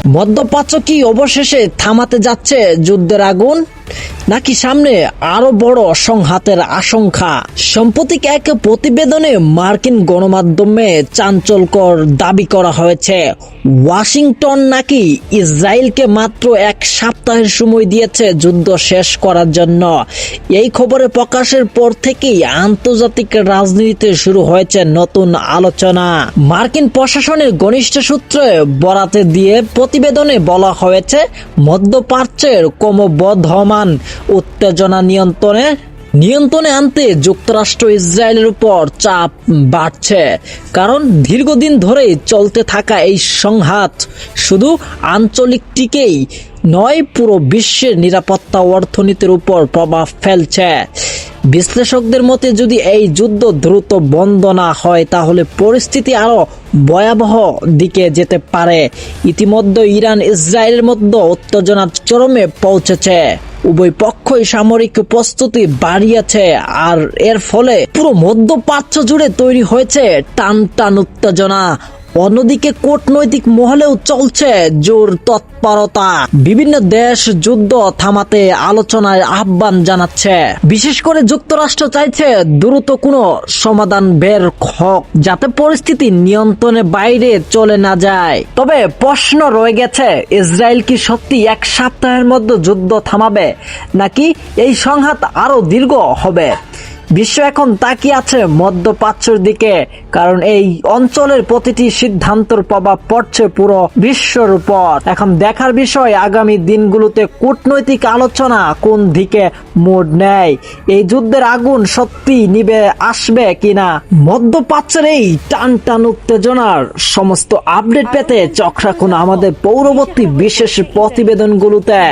মধ্যপ্রাচ্য কি অবশেষে থামাতে যাচ্ছে যুদ্ধের আগুন, নাকি সামনে আরো বড় সংঘাতের আশঙ্কা? সাম্প্রতিক এক প্রতিবেদনে মার্কিন গণমাধ্যমে চাঞ্চল্যকর দাবি করা হয়েছে ওয়াশিংটন নাকি ইসরায়েলকে মাত্র এক সপ্তাহের সময় দিয়েছে যুদ্ধ শেষ করার জন্য। এই খবরে প্রকাশের পর থেকেই আন্তর্জাতিক রাজনীতিতে শুরু হয়েছে নতুন আলোচনা। মার্কিন প্রশাসনের ঘনিষ্ঠ সূত্রে বরাতে দিয়ে প্রতিবেদনে বলা হয়েছে মধ্যপ্রাচ্যের ক্রমবর্ধমান উত্তেজনা নিয়ন্ত্রণে আনতে যুক্তরাষ্ট্র ইসরায়েলের উপর চাপ বাড়ছে। কারণ দীর্ঘদিন ধরেই চলতে থাকা এই সংঘাত শুধু আঞ্চলিকটিকেই নয়, পুরো বিশ্বের নিরাপত্তা অর্থনীতির উপর প্রভাব ফেলছে। বিশ্লেষকদের মতে যদি এই যুদ্ধ দ্রুত বন্ধ না হয় তাহলে পরিস্থিতি আরো ভয়াবহ দিকে যেতে পারে। ইতিমধ্যে ইরান ইসরায়েলের মধ্যে উত্তেজনা চরমে পৌঁছেছে। উভয় পক্ষই সামরিক প্রস্তুতি বাড়িয়েছে, আর এর ফলে পুরো মধ্যপ্রাচ্য জুড়ে তৈরি হয়েছে টান উত্তেজনা। অন্যদিকে কূটনৈতিক মহলেও চলছে জোর তৎপরতা। বিভিন্ন দেশ যুদ্ধ থামাতে আলোচনায় আহ্বান জানাচ্ছে। বিশেষ করে যুক্তরাষ্ট্র চাইছে দ্রুত কোনো সমাধান বের হোক, যাতে পরিস্থিতি নিয়ন্ত্রণের বাইরে চলে না যায়। তবে প্রশ্ন রয়ে গেছে, ইসরায়েল কি সত্যি এক সপ্তাহের মধ্যে যুদ্ধ থামাবে, নাকি এই সংঘাত আরো দীর্ঘ হবে? বিশ্ব এখন তাকিয়ে আছে মধ্যপ্রাচ্যের দিকে, কারণ এই অঞ্চলের প্রতিটি সিদ্ধান্তের প্রভাব পড়ছে পুরো বিশ্বের উপর। এখন দেখার বিষয় আগামী দিনগুলোতে কূটনৈতিক আলোচনা কোন দিকে মোড় নেয়। এই যুদ্ধের আগুন সত্যি নিভে আসবে কিনা? মধ্যপ্রাচ্যের এই টান উত্তেজনার সমস্ত আপডেট পেতে চোখ রাখুন আমাদের পরবর্তী বিশেষ প্রতিবেদনগুলোতে।